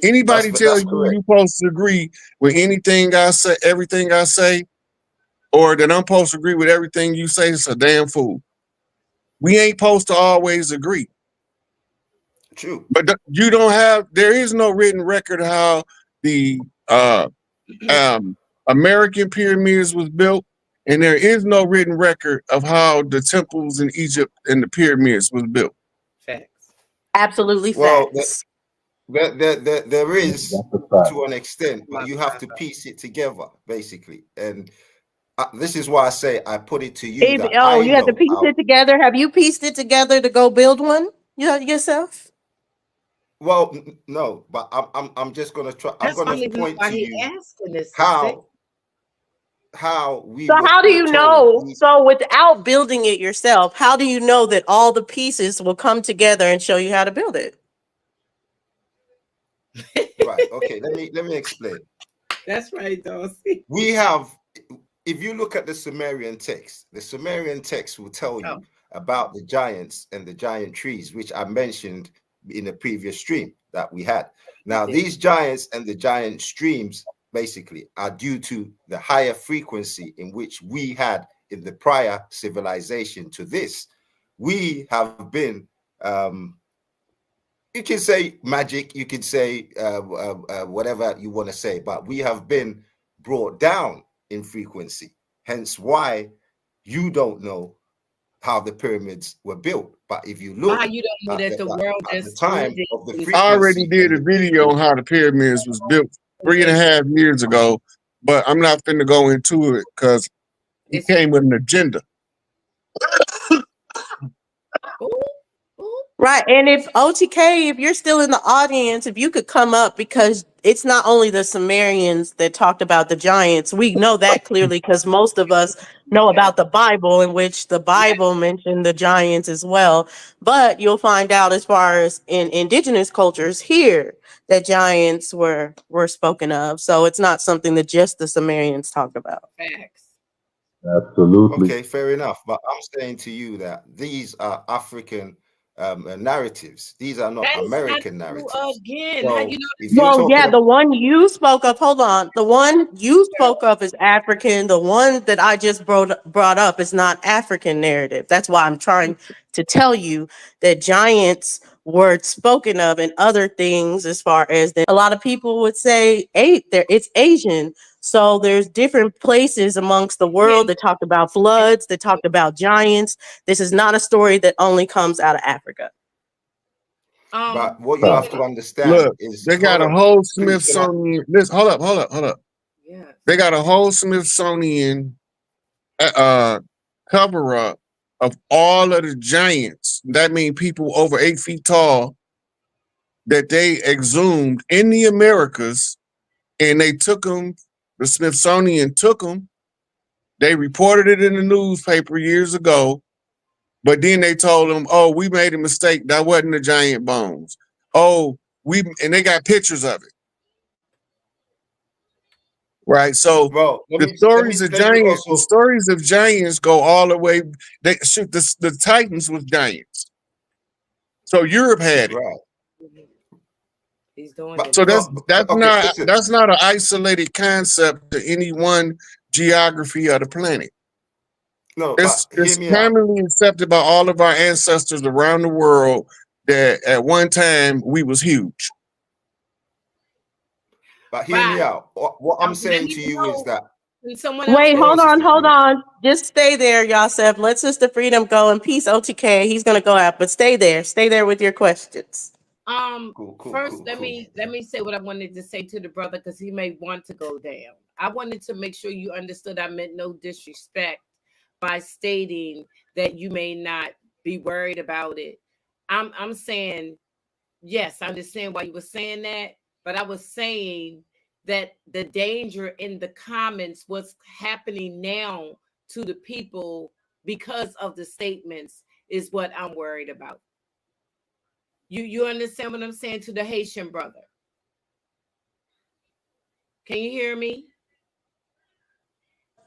Anybody tell That's you correct. you supposed to agree with anything I say, everything I say, or that I'm supposed to agree with everything you say is a damn fool. We ain't supposed to always agree. True. But you don't have, there is no written record of how the um, American pyramids was built, and there is no written record of how the temples in Egypt and the pyramids was built. Facts. Absolutely Well, facts. there is That's a fact. to an extent, but My you have to brother. piece it together, basically. And this is why I say I put it to you If, that oh, I you have to know piece how. it together. Have you pieced it together to go build one? You know, yourself? Well, no, but I'm just gonna try. I'm That's the gonna only reason point why to he you asking this to say. how we So how do were you told. know? So without building it yourself, how do you know that all the pieces will come together and show you how to build it? Right. Okay. Let me explain. That's right, Dawsey. We have, if you look at the Sumerian text will tell Oh, you about the giants and the giant trees, which I mentioned in the previous stream that we had. Now, did. these giants and the giant streams basically are due to the higher frequency in which we had in the prior civilization to this. We have been, you can say magic, you can say whatever you want to say, but we have been brought down in frequency. Hence why you don't know how the pyramids were built. But if you Why look you don't know at that the world at the just time ended of the in I already frequency did and a the video people, on how the pyramids was built 3.5 years ago, but I'm not finna go into it because he It's came with an agenda. ooh, ooh. Right. And if OTK, if you're still in the audience, if you could come up, because it's not only the Sumerians that talked about the giants. We know that clearly because most of us know Yeah. about the Bible, in which the Yeah. Bible mentioned the giants as well. But you'll find out, as far as in indigenous cultures here, that giants were spoken of. So it's not something that just the Sumerians talked about. Facts. Absolutely. okay, fair enough. But I'm saying to you that these are African narratives. These are not That is not American true narratives. again. How you So know if this you're is Well, talking yeah, about, the one you spoke of, hold on. The one you spoke of is African. The one that I just brought up is not African narrative. That's why I'm trying to tell you that giants were spoken of in other things, as far as that a lot of people would say it's Asian. So there's different places amongst the world that talked about floods, that talked about giants. This is not a story that only comes out of Africa. but what you have Fact. to understand Look, is, they got hold a on, whole please, can I? Smithsonian. This, hold up. yes. They got a whole Smithsonian uh, cover up of all of the giants. That means people over 8 feet tall that they exhumed in the Americas, and they took them. The Smithsonian took them. They reported it in the newspaper years ago, but then they told them, "Oh, we made a mistake. That wasn't the giant bones." Oh, and they got pictures of it, right? So Well, let the me let me stories of let me giants, the also. stories of giants go all the way. They shoot the Titans was giants. So Europe had it. Right. He's doing But it So now. well, okay, listen. that's not an isolated concept to any one geography of the planet. No, but It's hear me out. commonly accepted by all of our ancestors around the world that at one time we was huge. But hear me Right. out. What I'm Let saying me to you is know that, when someone else Wait, hold finish. on, Sister hold Freedom. on. Just stay there, Yosef. Let Sister Freedom go in peace. OTK, he's gonna go out, but stay there. Stay there with your questions. First Cool. let me say what I wanted to say to the brother, because he may want to go down. I wanted to make sure you understood I meant no disrespect by stating that you may not be worried about it. I'm saying, yes, I understand why you were saying that, but I was saying that the danger in the comments, what's happening now to the people because of the statements, is what I'm worried about. You understand what I'm saying to the Haitian brother? Can you hear me?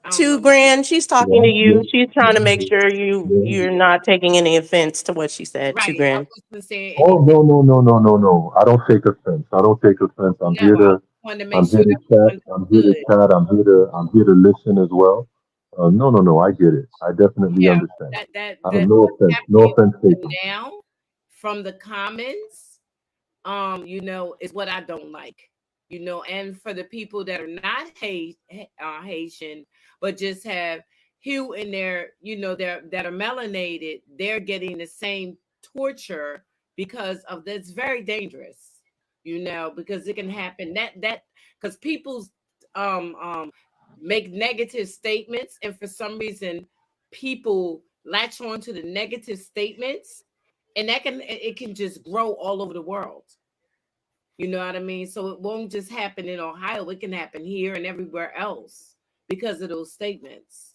I don't Two know what. grand. She's talking to Yeah, you. yeah, She's trying to make sure yeah. you're not taking any offense to what she said. Two Right. I grand. wasn't saying Oh, anything. no, no, no, no, no, no. I don't take offense. I don't take offense. No, I just wanted to make I'm sure here to that chat. was I'm here to understood. chat. I'm here to listen as well. No, no, no. I get it. I definitely Yeah, understand. that No what's offense. No happening offense taken. now from the comments, is what I don't like. And for the people that are not Haitian, but just have hue in their, that are melanated, they're getting the same torture because of that's very dangerous, because it can happen that because people's um um make negative statements, and for some reason people latch on to the negative statements, and it can just grow all over the world. You know what I mean? So it won't just happen in Ohio, it can happen here and everywhere else because of those statements.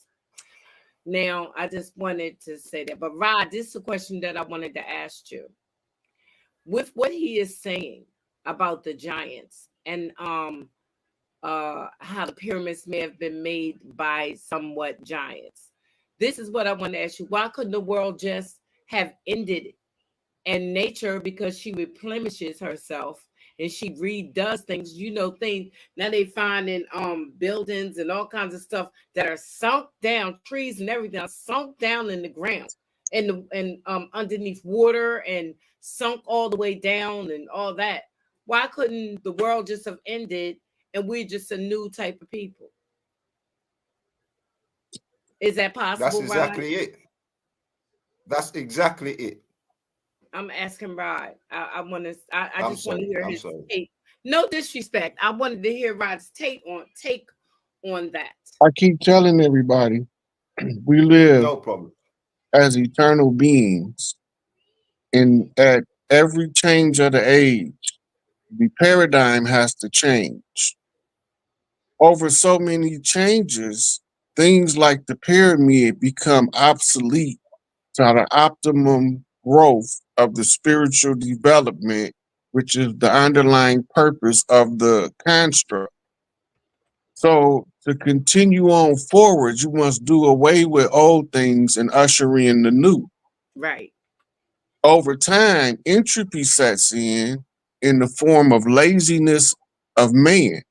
Now, I just wanted to say that. But Rod, this is a question that I wanted to ask you. With what he is saying about the giants and how the pyramids may have been made by somewhat giants. This is what I want to ask you. Why couldn't the world just have ended and nature, because she replenishes herself and she redoes things, things now they find in buildings and all kinds of stuff that are sunk down, trees and everything are sunk down in the ground and underneath water and sunk all the way down and all that. Why couldn't the world just have ended and we're just a new type of people? Is that That's possible, Rod? exactly it. That's exactly it. I'm asking Rod. I I'm just want to sorry. hear I'm his sorry. take. No disrespect. I wanted to hear Rod's take on that. I keep telling everybody we live No problem. as eternal beings, and at every change of the age, the paradigm has to change. Over so many changes, things like the pyramid become obsolete to the optimum growth of the spiritual development, which is the underlying purpose of the construct. So to continue on forward, you must do away with old things and usher in the new. Right. Over time, entropy sets in the form of laziness of man.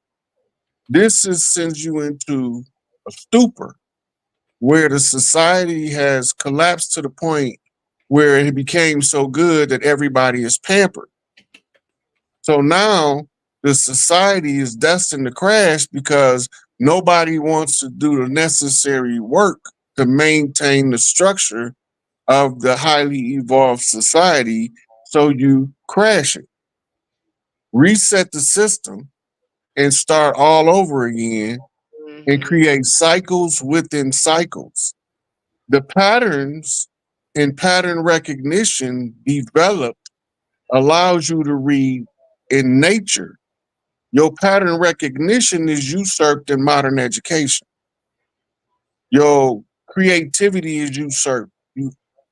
This is sends you into a stupor where the society has collapsed to the point where it became so good that everybody is pampered. So now the society is destined to crash because nobody wants to do the necessary work to maintain the structure of the highly evolved society. So you crash it, reset the system, and start all over again and Hmm. create cycles within cycles. The patterns and pattern recognition developed allows you to read in nature. Your pattern recognition is usurped in modern education. Your creativity is usurped.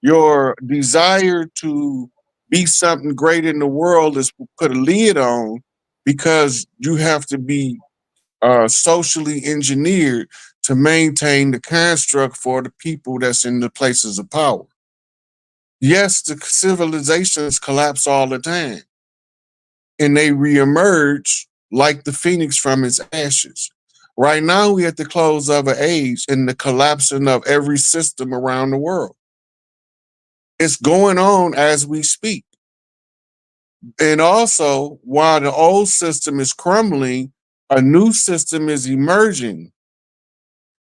Your desire to be something great in the world is put a lid on because you have to be socially engineered to maintain the construct for the people that's in the places of power. Yes, the civilizations collapse all the time and they reemerge like the phoenix from its ashes. Right now, we're at the close of an age and the collapsing of every system around the world. It's going on as we speak. And also, while the old system is crumbling, a new system is emerging.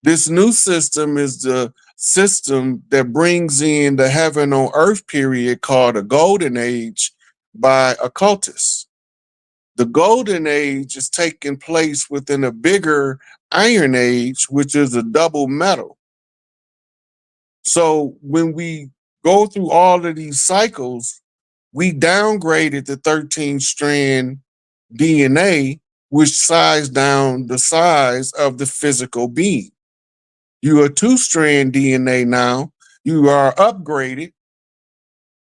This new system is the system that brings in the heaven on earth period called a golden age by occultists. The golden age is taking place within a bigger iron age, which is a double metal. So when we go through all of these cycles, we downgraded the 13 strand DNA, which sized down the size of the physical being. You are two strand DNA now. You are upgraded,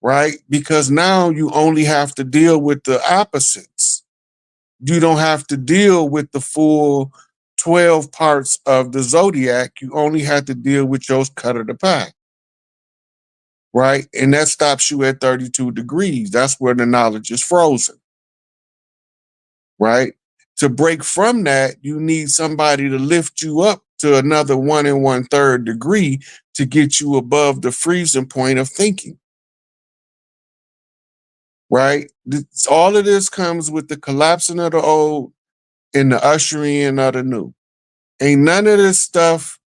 right? Because now you only have to deal with the opposites. You don't have to deal with the full 12 parts of the zodiac. You only have to deal with your cut of the pie, right? And that stops you at 32 degrees. That's where the knowledge is frozen, right? To break from that, you need somebody to lift you up to another 1 1/3 degree to get you above the freezing point of thinking, right? All of this comes with the collapsing of the old and the ushering in of the new. Ain't none of this stuff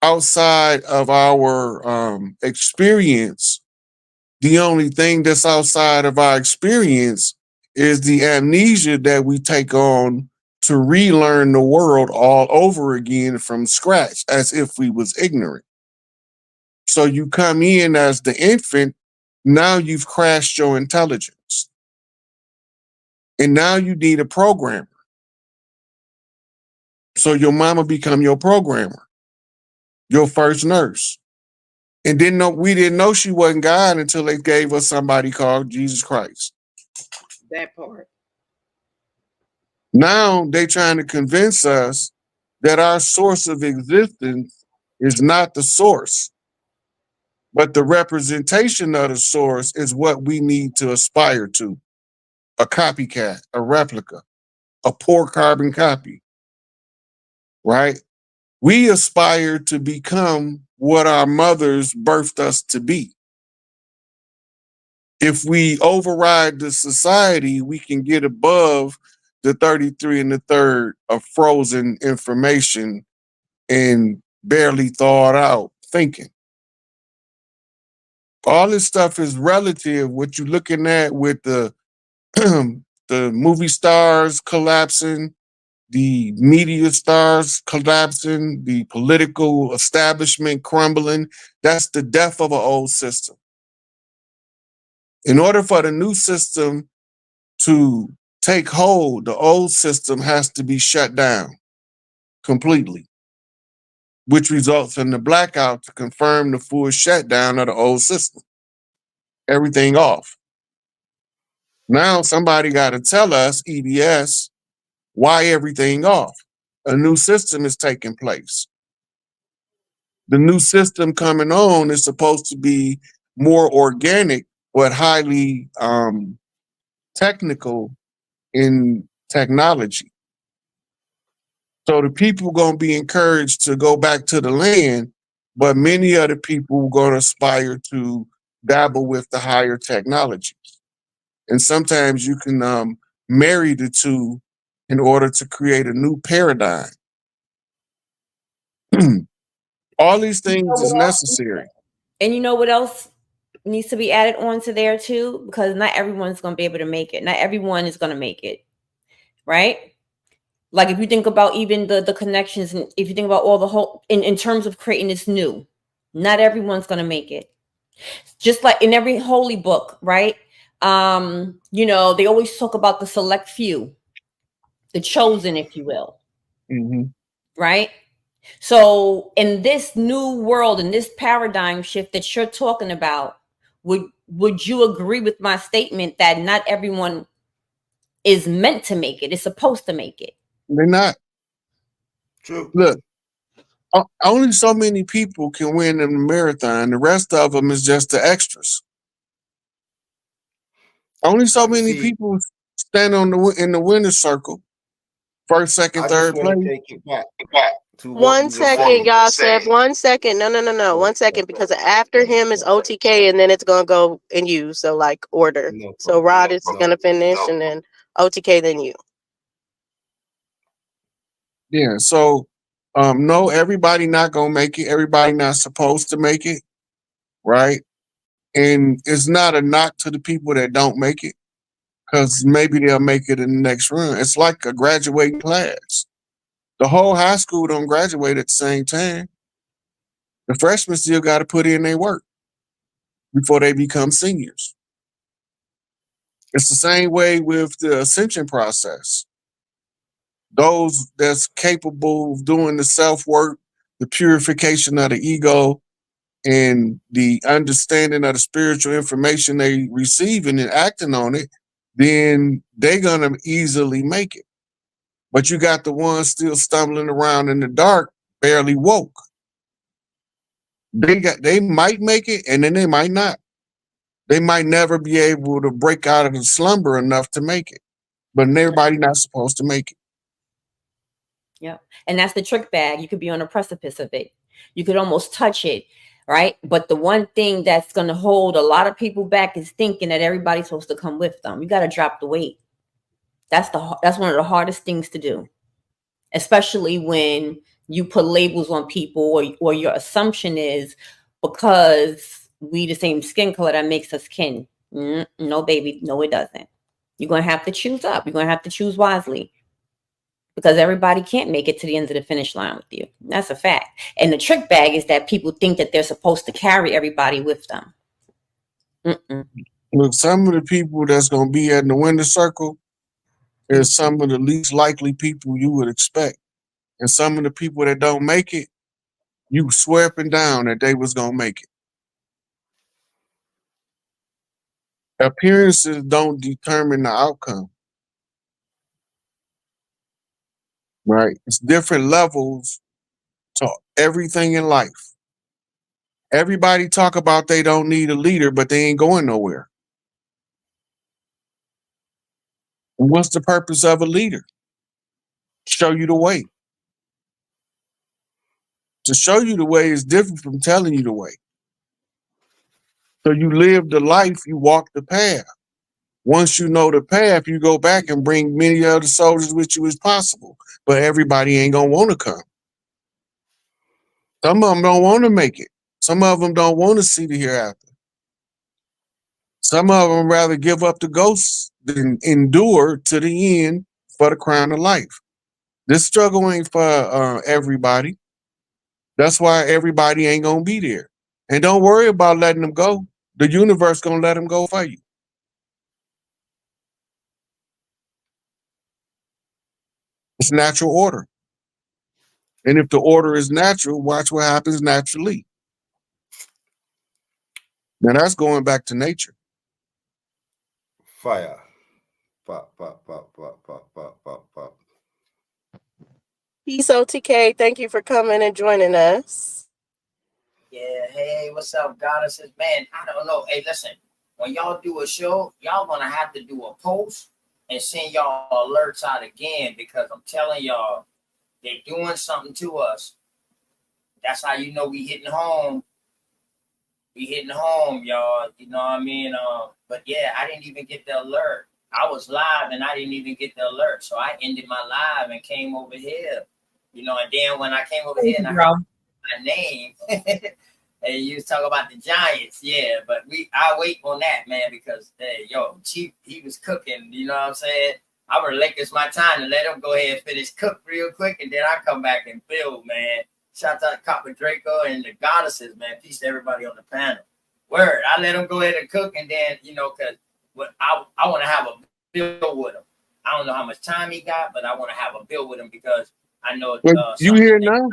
outside of our experience. The only thing that's outside of our experience is the amnesia that we take on to relearn the world all over again from scratch, as if we was ignorant. So you come in as the infant, now you've crashed your intelligence. And now you need a programmer. So your mama become your programmer, your first nurse. And we didn't know she wasn't God until they gave us somebody called Jesus Christ. That part. Now they trying to convince us that our source of existence is not the source, but the representation of the source is what we need to aspire to. A copycat, a replica, a poor carbon copy, right? We aspire to become what our mothers birthed us to be. If we override the society, we can get above the 33 and the third of frozen information and barely thought out thinking. All this stuff is relative. What you're looking at with the the movie stars collapsing, the media stars collapsing, the political establishment crumbling, that's the death of an old system. In order for the new system to take hold, the old system has to be shut down completely, which results in the blackout to confirm the full shutdown of the old system. Everything off. Now somebody got to tell us, EBS, why everything off. A new system is taking place. The new system coming on is supposed to be more organic, but highly technical in technology. So the people going to be encouraged to go back to the land, but many other people going to aspire to dabble with the higher technologies. And sometimes you can marry the two in order to create a new paradigm. All these things is necessary. And you know what else needs to be added on to there too? Because not everyone's going to be able to make it. Not everyone is going to make it, right? Like if you think about even the connections, and if you think about all the whole, in terms of creating this new, not everyone's going to make it. Just like in every holy book, right? You know, they always talk about the select few, the chosen, if you will, right? So in this new world, in this paradigm shift that you're talking about, would you agree with my statement that not everyone is meant to make it, is supposed to make it? They're not. True. Look, only so many people can win in the marathon. The rest of them is just the extras. Only so many people stand in the winner's circle. First, second, I third just want to place. take it back to what One you were second, saying. y'all said 1 second. No. 1 second, because after him is OTK and then it's gonna go in you. So like order. No So problem. Rod is gonna finish and then OTK, then you. Yeah. So, no, everybody not gonna make it. Everybody not supposed to make it, right? And it's not a knock to the people that don't make it, because maybe they'll make it in the next run. It's like a graduating class. The whole high school don't graduate at the same time. The freshmen still got to put in their work before they become seniors. It's the same way with the ascension process. Those that's capable of doing the self-work, the purification of the ego, and the understanding of the spiritual information they receiving and acting on it, then they're gonna easily make it. But you got the ones still stumbling around in the dark, barely woke. They might make it, and then they might not. They might never be able to break out of the slumber enough to make it. But everybody not supposed to make it. Yeah. And that's the trick bag. You could be on the precipice of it. You could almost touch it, right? But the one thing that's going to hold a lot of people back is thinking that everybody's supposed to come with them. You got to drop the weight. That's one of the hardest things to do, especially when you put labels on people, or your assumption is because we the same skin color that makes us kin. No, baby. No, it doesn't. You're going to have to choose up. You're going to have to choose wisely, because everybody can't make it to the end of the finish line with you. That's a fact. And the trick bag is that people think that they're supposed to carry everybody with them. Look, some of the people that's going to be in the winner circle is some of the least likely people you would expect. And some of the people that don't make it, you swear up and down that they was going to make it. Appearances don't determine the outcome. Right? It's different levels to everything in life. Everybody talk about they don't need a leader, but they ain't going nowhere. And what's the purpose of a leader? Show you the way. To show you the way is different from telling you the way. So you live the life, you walk the path. Once you know the path, you go back and bring many other soldiers with you as possible. But everybody ain't gonna want to come. Some of them don't want to make it. Some of them don't want to see the hereafter. Some of them rather give up the ghosts than endure to the end for the crown of life. This struggle ain't for everybody. That's why everybody ain't gonna be there. And don't worry about letting them go. The universe gonna let them go for you. It's natural order. And if the order is natural, watch what happens naturally. Now that's going back to nature. Fire. Pop, pop, pop, pop, pop, pop, pop, pop. Peace, OTK. Thank you for coming and joining us. Yeah, hey, what's up, goddesses? Man, I don't know. Hey, listen, when y'all do a show, y'all gonna have to do a post and send y'all alerts out again, because I'm telling y'all, they're doing something to us. That's how you know we hitting home. We hitting home, y'all. You know what I mean? But yeah, I didn't even get the alert. I was live and I didn't even get the alert. So I ended my live and came over here. You know, and then when I came over here and I heard my name and you was talking about the Giants, yeah, but I wait on that, man, because Chief, he was cooking, you know what I'm saying? I relinquish my time to let him go ahead and finish cook real quick, and then I come back and build, man. Shout out to Copper Draco and the goddesses, man. Peace to everybody on the panel. Word, I let him go ahead and cook, and then, because I want to have a build with him. I don't know how much time he got, but I want to have a build with him, because I know you here now?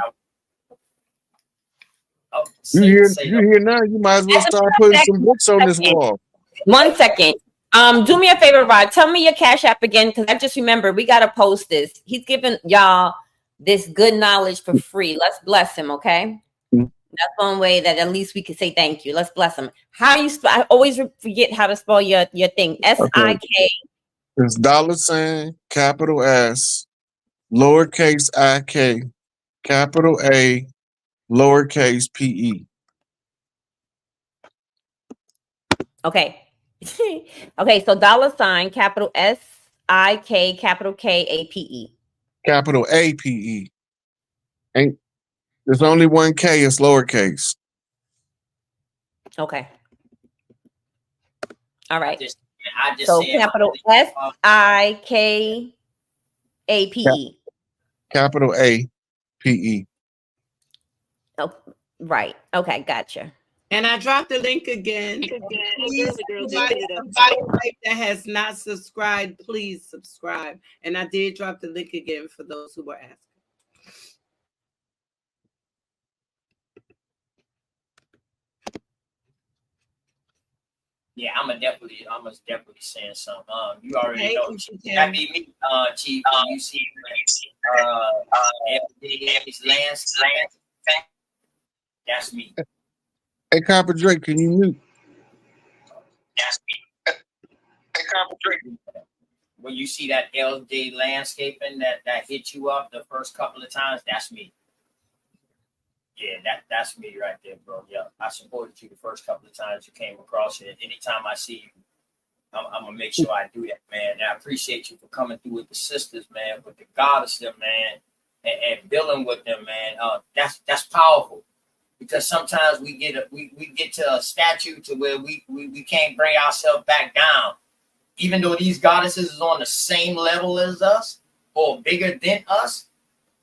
You here now? You might as well start putting some books on this wall. 1 second. Do me a favor, Rod. Tell me your Cash App again, because I just remembered we gotta post this. He's giving y'all this good knowledge for free. Let's bless him, okay? That's one way that at least we can say thank you. Let's bless him. How you spell? I always forget how to spell your thing. SIK. It's $, capital S, lowercase IK, capital A, lowercase PE. Okay. Okay, so $, capital SIK, capital KAPE. Capital APE. Ain't there's only one K, it's lowercase. Okay. All right. I just so capital SIKAPE. Capital APE. Oh, right. Okay, gotcha. And I dropped the link again. Please, everybody that has not subscribed, please subscribe. And I did drop the link again for those who were asking. Yeah, I'm definitely saying something. You already Hey, know. That be me, Chief. When you see everyday's landscaping, that's me. Hey, Copper Drake, can you mute? That's me. Hey, Copper Drake. When you see that LJ landscaping that hit you up the first couple of times, that's me. Yeah, that's me right there, bro. Yeah, I supported you the first couple of times you came across it. Anytime I see you, I'm gonna make sure I do that, man. And I appreciate you for coming through with the sisters, man, with the goddess, them, man, and building with them, man. That's powerful because sometimes we get to a statue to where we can't bring ourselves back down, even though these goddesses is on the same level as us or bigger than us.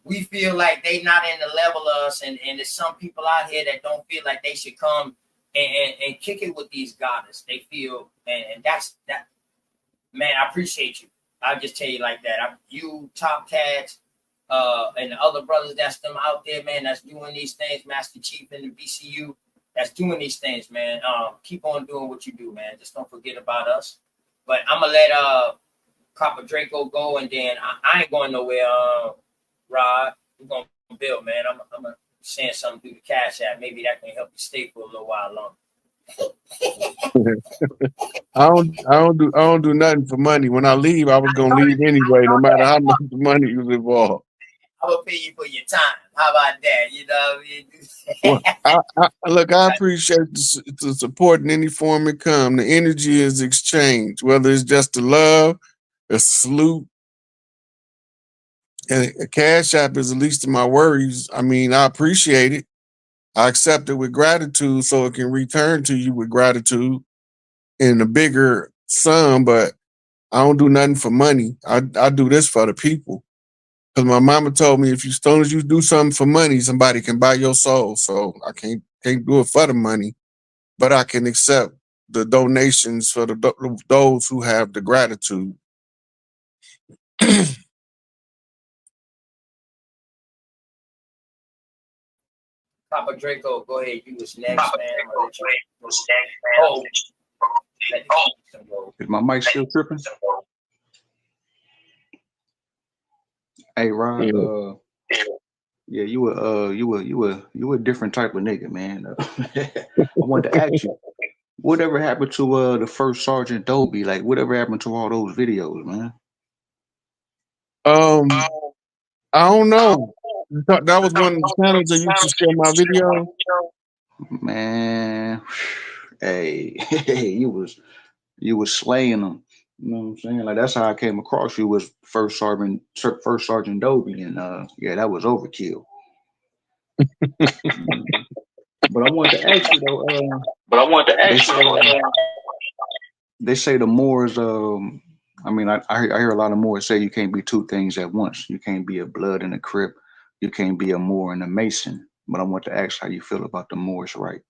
We feel like they not in the level of us, and there's some people out here that don't feel like they should come and kick it with these goddesses. They feel, and that's that. Man, I appreciate you. I'll just tell you like that. You, Top Cats, and the other brothers that's them out there, man, that's doing these things, Master Chief and the BCU, that's doing these things, man. Keep on doing what you do, man. Just don't forget about us. But I'm gonna let Copper Draco go, and then I ain't going nowhere. Rod, we're gonna build, man. I'm gonna send something through the Cash App. Maybe that can help you stay for a little while longer. I don't do nothing for money. When I leave, I was gonna leave anyway, no matter how much money was involved. I'm gonna pay you for your time. How about that? You know what I mean? Well, look, I appreciate the support in any form it come. The energy is exchanged, whether it's just a love, a salute, and a Cash App is the least of my worries. I mean, I appreciate it. I accept it with gratitude so it can return to you with gratitude in a bigger sum, but I don't do nothing for money. I do this for the people. Because my mama told me as long as you do something for money, somebody can buy your soul. So I can't do it for the money, but I can accept the donations for those who have the gratitude. Papa Draco, go ahead. You was next, man. Oh, is my mic still tripping? Hey, Ron. Yeah, you were a different type of nigga, man. I wanted to ask you, whatever happened to the first Sergeant Dobie? Like, whatever happened to all those videos, man? I don't know. That was one of the channels that used to share my video. Man, hey, you was slaying them. You know what I'm saying? Like that's how I came across you was First Sergeant Dobie, and yeah, that was overkill. But I wanted to ask you though. They say the Moors. I mean, I hear a lot of Moors say you can't be two things at once. You can't be a blood and a Crip. You can't be a Moor and a Mason. But I want to ask how you feel about the Moors, right?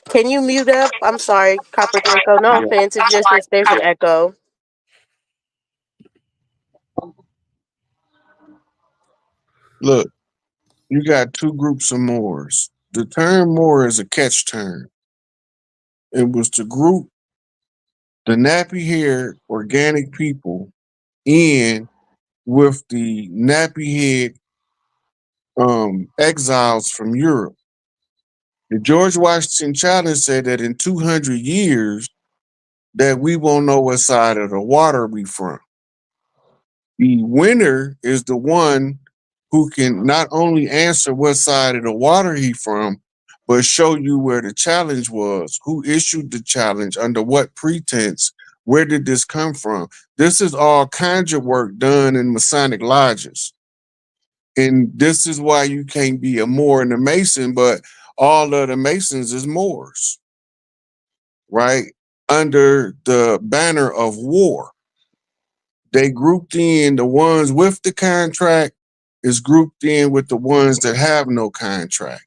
Can you mute up? I'm sorry, Copper Draco. No offense. It's just that there's an echo. Look, you got two groups of Moors. The term Moor is a catch term. It was to group the nappy-haired organic people in with the nappy-head exiles from Europe. The George Washington Challenge said that in 200 years that we won't know what side of the water we from. The winner is the one who can not only answer what side of the water he from, but show you where the challenge was, who issued the challenge, under what pretense, where did this come from? This is all conjure work done in Masonic lodges. And this is why you can't be a Moor and a Mason, but all of the Masons is Moors, right? Under the banner of war. They grouped in the ones with the contract is grouped in with the ones that have no contract.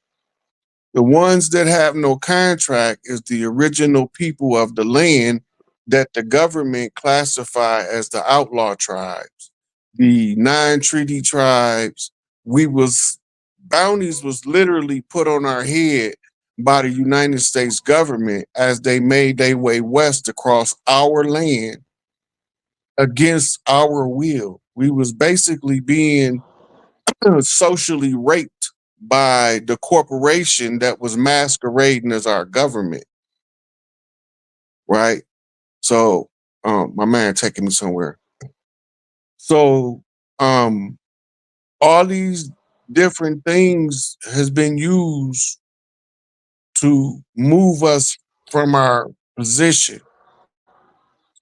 The ones that have no contract is the original people of the land that the government classify as the outlaw tribes, the non-treaty tribes. Bounties was literally put on our head by the United States government as they made their way west across our land against our will. We was basically being socially raped by the corporation that was masquerading as our government, right? So, my man taking me somewhere. So, all these different things has been used to move us from our position.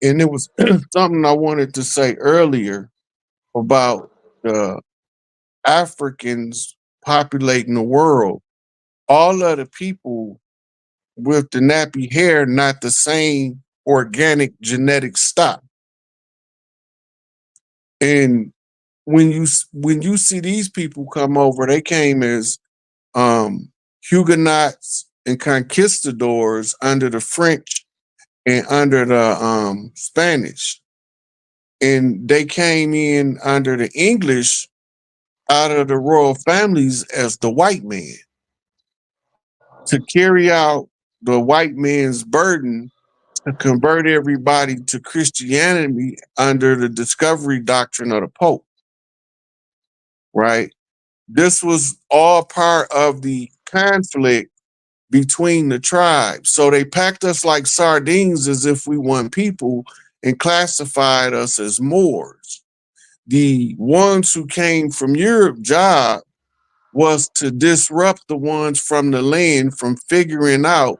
And it was something I wanted to say earlier about the Africans populating the world. All of the people with the nappy hair, not the same organic genetic stock. And when you see these people come over, they came as Huguenots and conquistadors under the French and under the Spanish. And they came in under the English out of the royal families as the white man to carry out the white man's burden to convert everybody to Christianity under the discovery doctrine of the Pope, right? This was all part of the conflict between the tribes. So they packed us like sardines as if we weren't people and classified us as Moors. The ones who came from Europe job was to disrupt the ones from the land from figuring out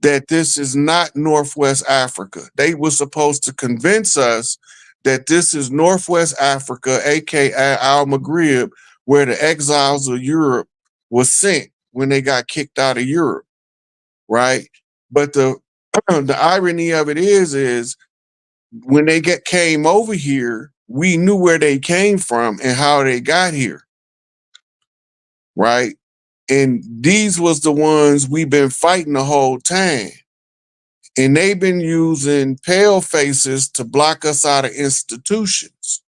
that this is not Northwest Africa. They were supposed to convince us that this is Northwest Africa, aka Al Maghrib, where the exiles of Europe was sent when they got kicked out of Europe, right? But the the irony of it is when they came over here, we knew where they came from and how they got here, right? And these was the ones we've been fighting the whole time. And they've been using pale faces to block us out of institutions.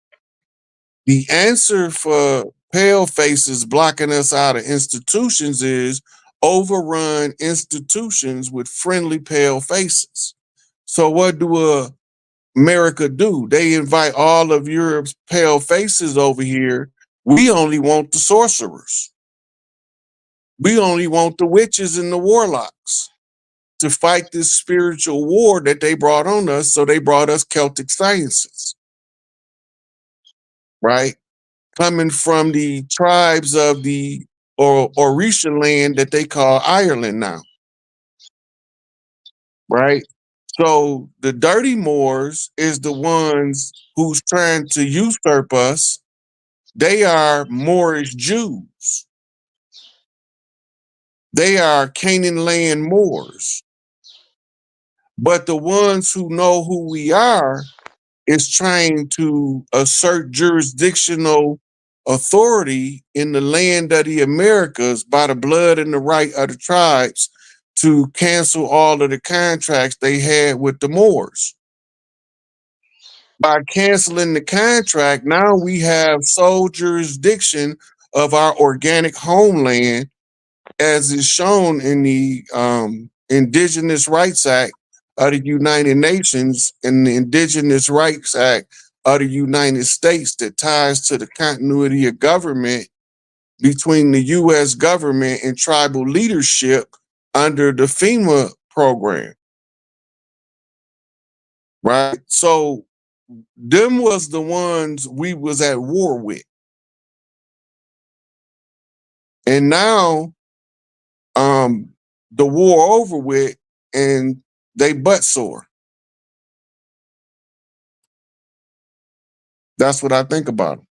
The answer for pale faces blocking us out of institutions is overrun institutions with friendly pale faces. So what do America do? They invite all of Europe's pale faces over here. We only want the sorcerers. We only want the witches and the warlocks to fight this spiritual war that they brought on us. So they brought us Celtic sciences, right? Coming from the tribes of the Orisha land that they call Ireland now, right? So the dirty Moors is the ones who's trying to usurp us. They are Moorish Jews. They are Canaan land Moors. But the ones who know who we are is trying to assert jurisdictional authority in the land of the Americas by the blood and the right of the tribes to cancel all of the contracts they had with the Moors. By canceling the contract, now we have sole jurisdiction of our organic homeland, as is shown in the Indigenous Rights Act of the United Nations and the Indigenous Rights Act of the United States that ties to the continuity of government between the U.S. government and tribal leadership under the FEMA program, right? So them was the ones we was at war with. And now the war over with and they butt sore. That's what I think about them.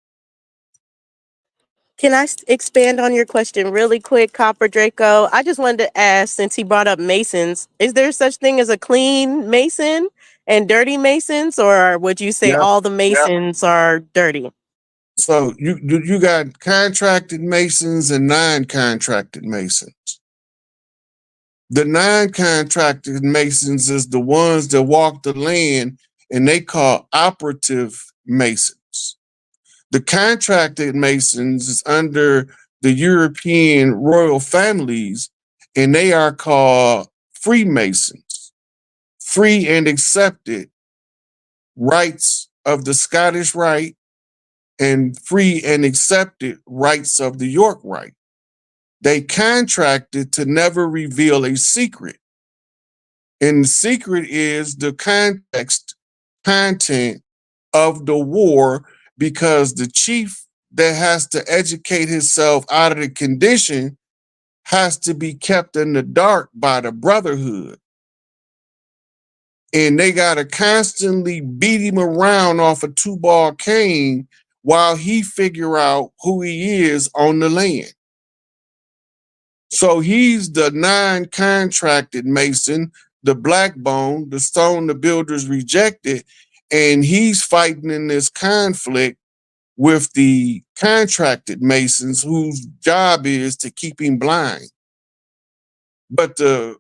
Can I expand on your question really quick, Copper Draco? I just wanted to ask, since he brought up Masons, is there such thing as a clean Mason and dirty Masons, or would you say all the Masons are dirty? So you got contracted Masons and non-contracted Masons. The non-contracted Masons is the ones that walk the land and they call operative Masons. The contracted Masons is under the European royal families, and they are called Freemasons, free and accepted rights of the Scottish Rite and free and accepted rights of the York Rite. They contracted to never reveal a secret. And the secret is the content of the war, because the chief that has to educate himself out of the condition has to be kept in the dark by the brotherhood. And they got to constantly beat him around off a 2-ball cane while he figure out who he is on the land. So he's the non-contracted Mason, the blackbone, the stone the builders rejected, and he's fighting in this conflict with the contracted Masons whose job is to keep him blind. But the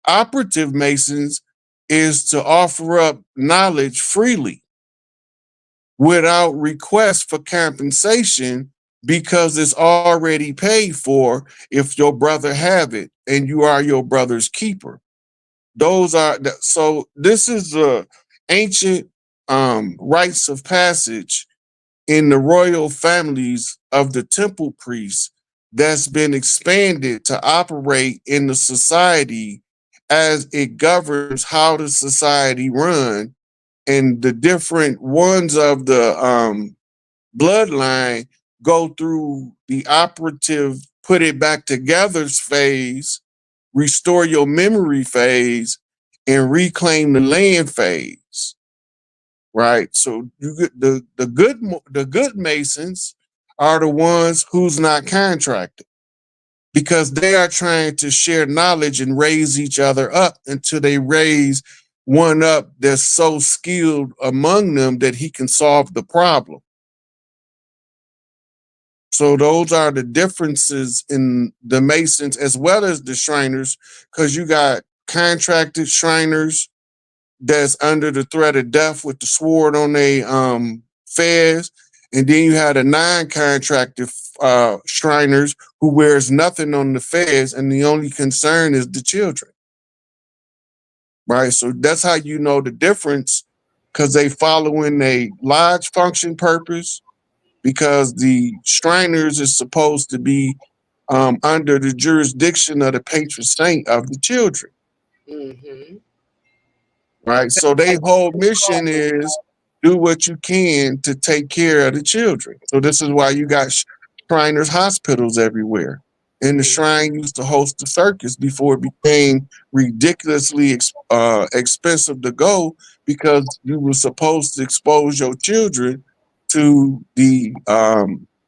operative Masons is to offer up knowledge freely without request for compensation, because it's already paid for if your brother have it and you are your brother's keeper. Those are so this is the ancient rites of passage in the royal families of the temple priests that's been expanded to operate in the society as it governs how the society run, and the different ones of the bloodline go through the operative put it back together phase, restore your memory phase, and reclaim the land phase. Right. So you get the good Masons are the ones who's not contracted, because they are trying to share knowledge and raise each other up until they raise one up that's so skilled among them that he can solve the problem. So those are the differences in the Masons as well as the Shriners, because you got contracted Shriners that's under the threat of death with the sword on their fez, and then you had a non-contracted Shriners who wears nothing on the fez, and the only concern is the children. Right, so that's how you know the difference, because they following a lodge function purpose, because the Shriners is supposed to be under the jurisdiction of the patron saint of the children. Mm-hmm. Right, so their whole mission is do what you can to take care of the children. So this is why you got Shriners hospitals everywhere. And the shrine used to host the circus before it became ridiculously expensive to go, because you were supposed to expose your children to the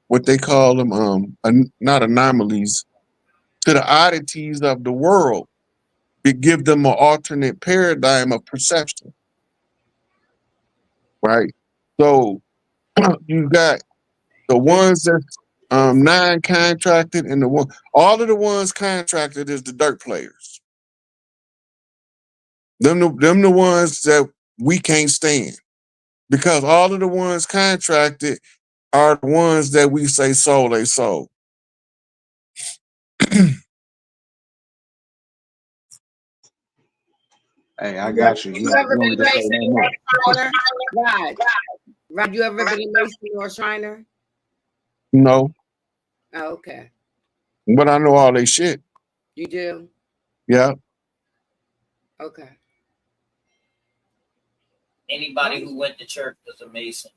what they call them not anomalies, to the oddities of the world, to give them an alternate paradigm of perception. Right, so you got the ones that non-contracted, and all of the ones contracted is the dirt players. Them the ones that we can't stand, because all of the ones contracted are the ones that we say sold they sold. Hey, I got you. You ever You been want me a to say Mason no more? or a Shriner? Rod, you ever been a Mason or a Shriner? No, Oh, okay. but I know all they shit. You do? Yeah. Okay. Anybody who went to church was a Mason.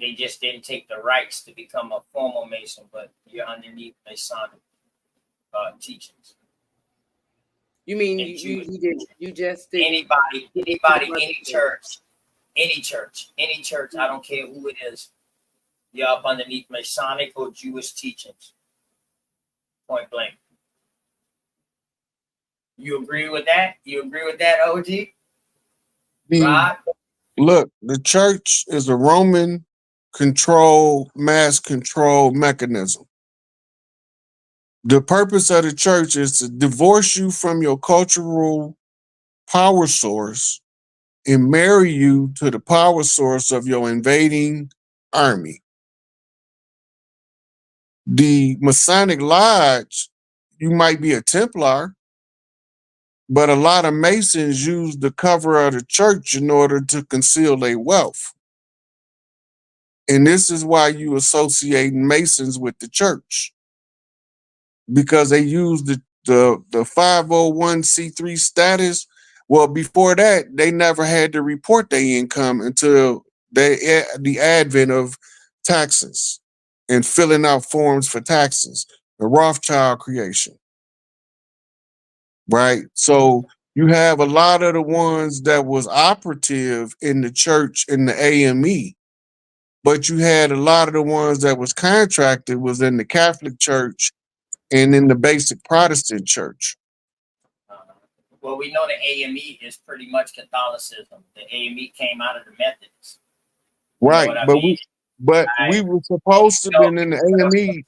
They just didn't take the rights to become a formal Mason, but you're underneath Masonic teachings. You mean you did? You just did? Anybody, any church. I don't care who it is. You're up underneath Masonic or Jewish teachings. Point blank. You agree with that? You agree with that, OG? Rod? Look, the church is a Roman mass control mechanism. The purpose of the church is to divorce you from your cultural power source and marry you to the power source of your invading army. The Masonic Lodge, you might be a Templar, but a lot of Masons use the cover of the church in order to conceal their wealth. And this is why you associate Masons with the church, because they use the 501c3 status. Well, before that, they never had to report their income until the advent of taxes and filling out forms for taxes, the Rothschild creation, right? So you have a lot of the ones that was operative in the church in the AME, but you had a lot of the ones that was contracted was in the Catholic Church and in the basic Protestant church. Well, we know the AME is pretty much Catholicism. The AME came out of the Methodists. Right, but we were supposed to be in the AME.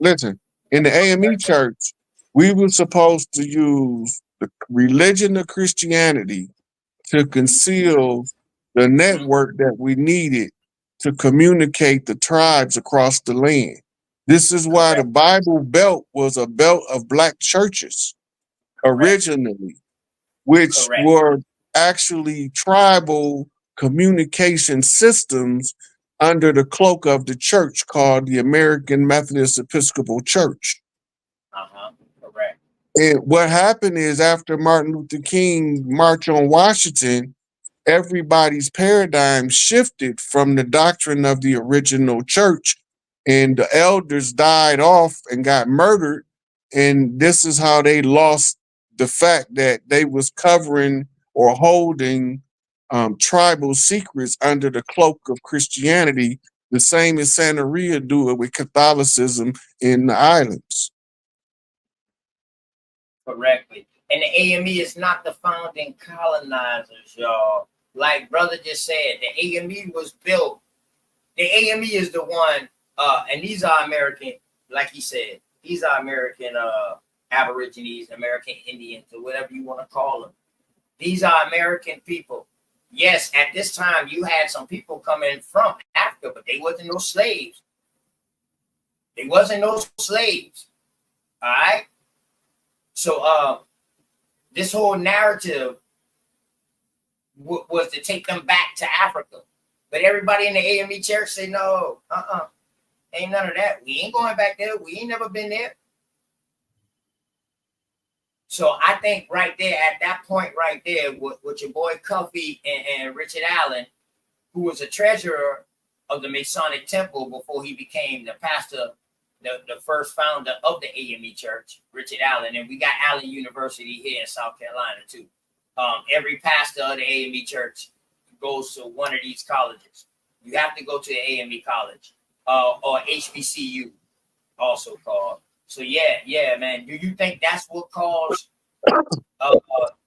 Listen, in the AME church, we were supposed to use the religion of Christianity to conceal the network that we needed to communicate the tribes across the land. This is why the Bible Belt was a belt of black churches originally, which were actually tribal communication systems under the cloak of the church called the American Methodist Episcopal Church. Correct. And what happened is after Martin Luther King March on Washington, everybody's paradigm shifted from the doctrine of the original church, and the elders died off and got murdered. And this is how they lost the fact that they was covering or holding tribal secrets under the cloak of Christianity, the same as Santeria do it with Catholicism in the islands. Correctly. And the AME is not the founding colonizers, y'all. Like brother just said, the AME was built. The AME is the one, and these are American, like he said, these are American Aborigines, American Indians, or whatever you want to call them. These are American people. Yes, at this time you had some people coming from Africa, but they wasn't no slaves. They wasn't no slaves. All right. So this whole narrative was to take them back to Africa. But everybody in the AME church say, no, ain't none of that. We ain't going back there. We ain't never been there. So I think right there, at that point right there, with your boy Cuffy and Richard Allen, who was a treasurer of the Masonic Temple before he became the pastor, the first founder of the AME Church, Richard Allen. And we got Allen University here in South Carolina too. Every pastor of the AME Church goes to one of these colleges. You have to go to the AME college or HBCU, also called. So yeah, man. Do you think that's what caused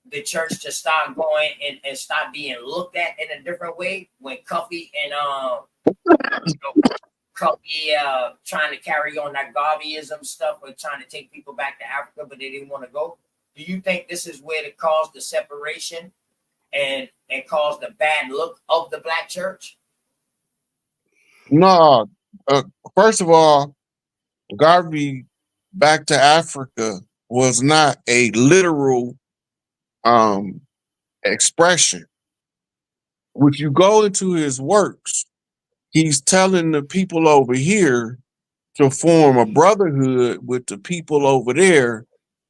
the church to start going and start being looked at in a different way when Cuffy and Cuffy trying to carry on that Garveyism stuff or trying to take people back to Africa, but they didn't want to go? Do you think this is where it caused the separation and caused the bad look of the black church? No. First of all, Garvey back to Africa was not a literal expression. If you go into his works, he's telling the people over here to form a brotherhood with the people over there,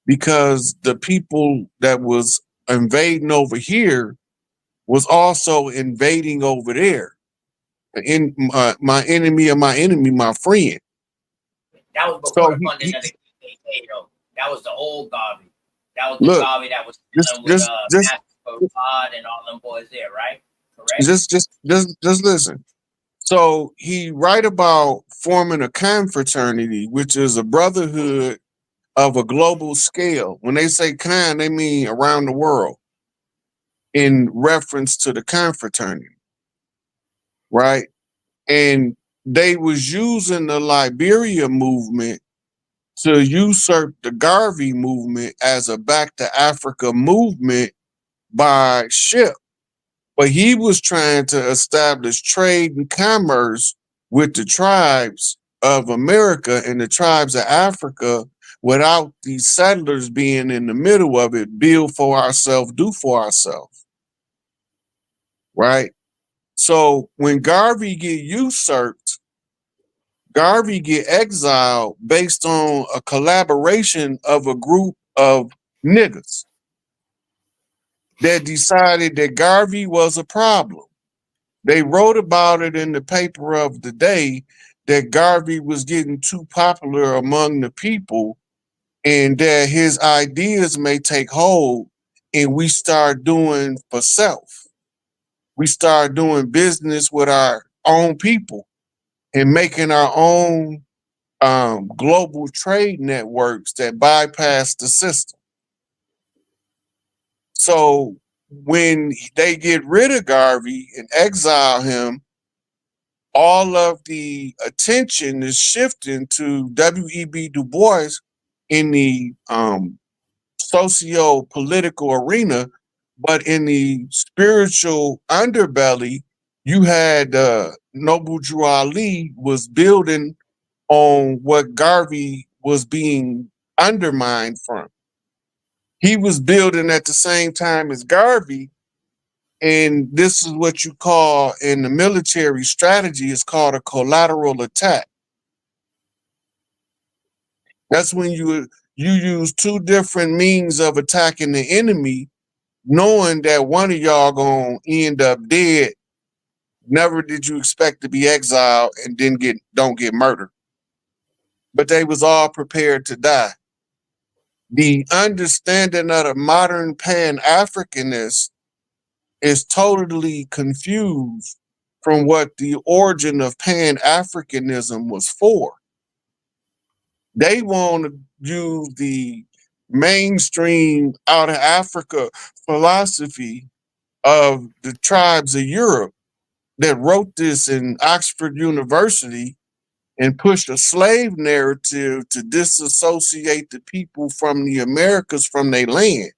because the people that was invading over here was also invading over there. In my enemy of my enemy, my friend. That was before the funding of the KKK, though. That was the old Garvey. That was the Garvey that was dealing with Todd and all them boys there, right? Correct. Just listen. So he write about forming a confraternity, which is a brotherhood of a global scale. When they say con, they mean around the world, in reference to the confraternity, right? And they was using the Liberia movement to usurp the Garvey movement as a back to Africa movement by ship. But he was trying to establish trade and commerce with the tribes of America and the tribes of Africa without these settlers being in the middle of it, build for ourselves, do for ourselves, right? So when Garvey get usurped, Garvey get exiled based on a collaboration of a group of niggas that decided that Garvey was a problem. They wrote about it in the paper of the day that Garvey was getting too popular among the people and that his ideas may take hold, and we start doing for self. We start doing business with our own people and making our own global trade networks that bypass the system. So when they get rid of Garvey and exile him, all of the attention is shifting to W.E.B. Du Bois in the socio-political arena, but in the spiritual underbelly, you had Noble Drew Ali was building on what Garvey was being undermined from. He was building at the same time as Garvey, and this is what you call in the military strategy, it's called a collateral attack. That's when you use two different means of attacking the enemy, knowing that one of y'all gonna end up dead. Never did you expect to be exiled and then don't get murdered. But they was all prepared to die. The understanding of the modern Pan-Africanist is totally confused from what the origin of Pan-Africanism was for. They want to use the mainstream out of Africa philosophy of the tribes of Europe that wrote this in Oxford University and pushed a slave narrative to disassociate the people from the Americas from their land.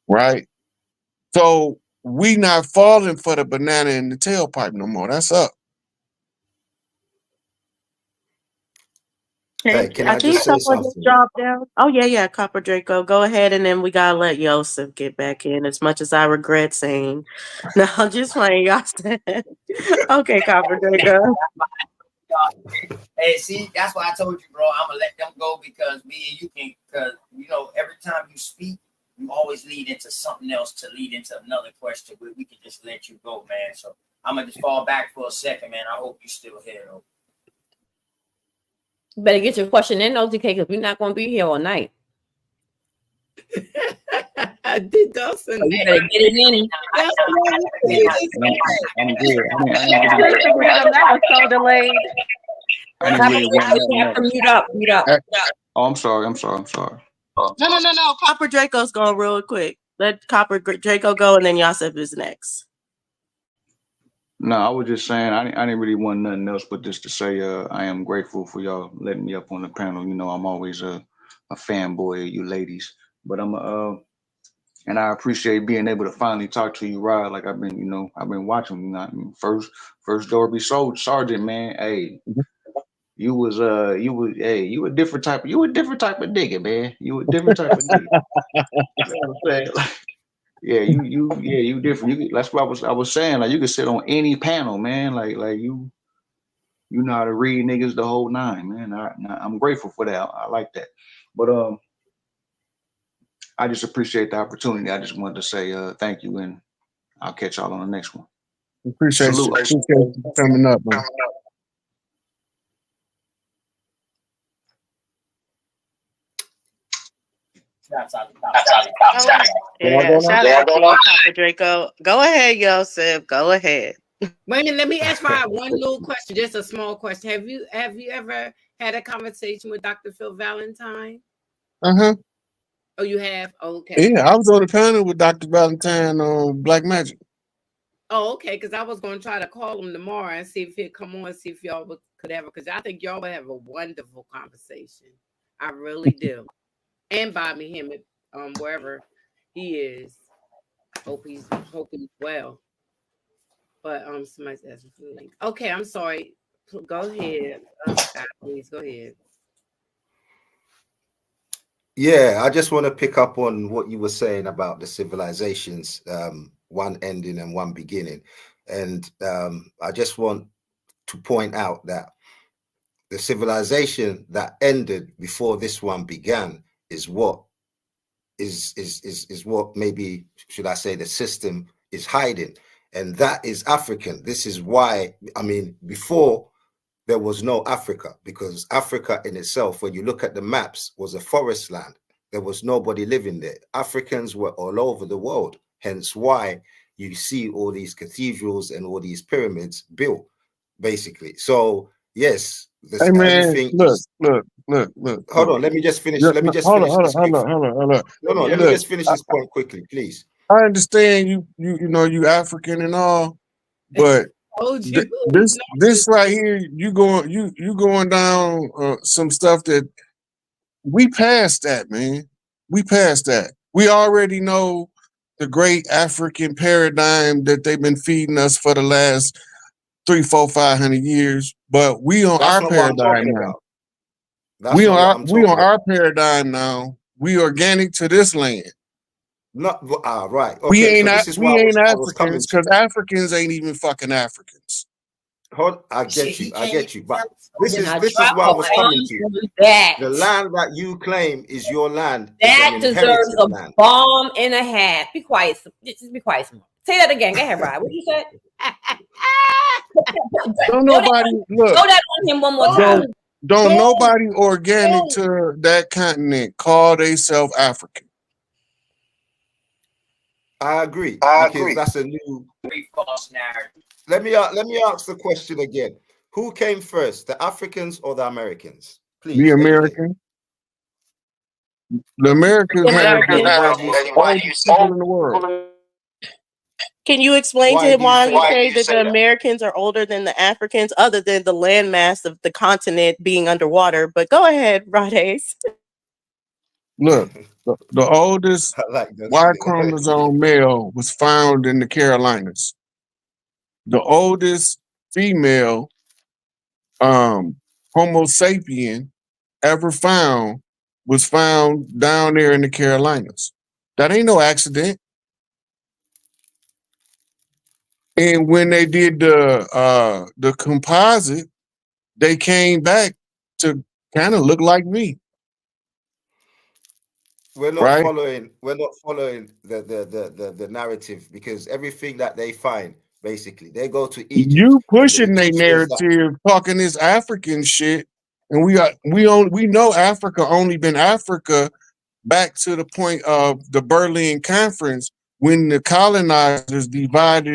Right? So we not falling for the banana in the tailpipe no more. That's up. Hey, can I I think just say someone just something? dropped down. Oh yeah, Copper Draco. Go ahead, and then we gotta let Yosef get back in. As much as I regret saying, no, I'm just playing y'all. Okay, Copper Draco. Hey, see, that's why I told you, bro. I'm gonna let them go because me and you can, because you know, every time you speak, you always lead into something else to lead into another question. We can just let you go, man. So I'm gonna just fall back for a second, man. I hope you still here, though. You better get your question in, OTK, because we're not going to be here all night. I did Dawson. You better get it in. I'm good. That was so delayed. I didn't really want You have to mute up. Mute up. Oh, I'm sorry. No. Copper Draco's going real quick. Let Copper Draco go, and then Yosef is next. No, I was just saying I didn't really want nothing else but just to say I am grateful for y'all letting me up on the panel. You know, I'm always a fanboy of you ladies, but and I appreciate being able to finally talk to you, Rod. Like I've been watching. You know, I mean, first Dorby Sergeant, man. Hey, you a different type of nigga, man. You a different type of nigga. You know what I'm saying? Like, you different. That's what I was saying. Like you could sit on any panel, man. Like you know how to read niggas the whole nine, man. I'm grateful for that. I like that. But I just appreciate the opportunity. I just wanted to say thank you, and I'll catch y'all on the next one. Appreciate you coming up, man. Yeah, shout out to you, Copper Draco. Go ahead, Yosef. Go ahead. Wait a minute, let me ask my one little question, just a small question. Have you ever had a conversation with Dr. Phil Valentine? Uh-huh. Oh, you have? Okay. Yeah, I was on the panel with Dr. Valentine on Black Magic. Oh, okay, because I was going to try to call him tomorrow and see if he'd come on and see if y'all could have, because I think y'all would have a wonderful conversation. I really do. And buy me him at wherever he is. Hope he's well. But somebody's asking for the link. Okay, I'm sorry. Go ahead. Scott, please go ahead. Yeah, I just want to pick up on what you were saying about the civilizations, one ending and one beginning. And I just want to point out that the civilization that ended before this one began is what is what maybe should I say the system is hiding, and that is African. This is why, I mean, before there was no Africa, because Africa in itself, when you look at the maps, was a forest land. There was nobody living there. Africans were all over the world, hence why you see all these cathedrals and all these pyramids built, basically. So yes, this Hey man, everything look, is. look. Hold on, let me just finish. Hold Let me on, just hold finish on, this hold quick. on, hold on. No, let me Look, just finish this point quickly, please. I understand you know you African and all, but Told you. this right here, you going down some stuff that we passed that, man. We passed that. We already know the great African paradigm that they've been feeding us for the last 300, 400, 500 years. But we on That's our not what I'm paradigm talking now. about. That's not what I'm We talking on our about. paradigm now. We organic to this land. Not right. Okay, so this is why We ain't I was coming Africans to. because Africans ain't even fucking Africans. I Shit, get you. he I can't get you. But even Then I this is drop why I a was bomb coming to. on that. The land that you claim is your land is That an deserves inherited a land. bomb and a half. Be quiet. Just be quiet. Say that again. Go ahead, Rod. What you said? Don't Throw that nobody look. on him one more time. Don't nobody organic to that continent call theyself African. I agree, because that's a new. very false narrative. Let me ask the question again. Who came first, the Africans or the Americans? The Please educate. American. The Americans have American. the Why do you say that? oldest people in the world. Can you explain to Why him do you why say you that? say that the Americans are older than the Africans, other than the landmass of the continent being underwater? But go ahead, Rades. Look, the oldest I like that. Y chromosome male was found in the Carolinas. The oldest female Homo sapien ever found was found down there in the Carolinas. That ain't no accident. And when they did the composite, they came back to kind of look like me, We're not right? following. We're not following the narrative, because everything that they find, basically, they go to Egypt You and the pushing their Egyptians that. narrative, talking this African shit, and we know Africa only been Africa back to the point of the Berlin Conference when the colonizers divided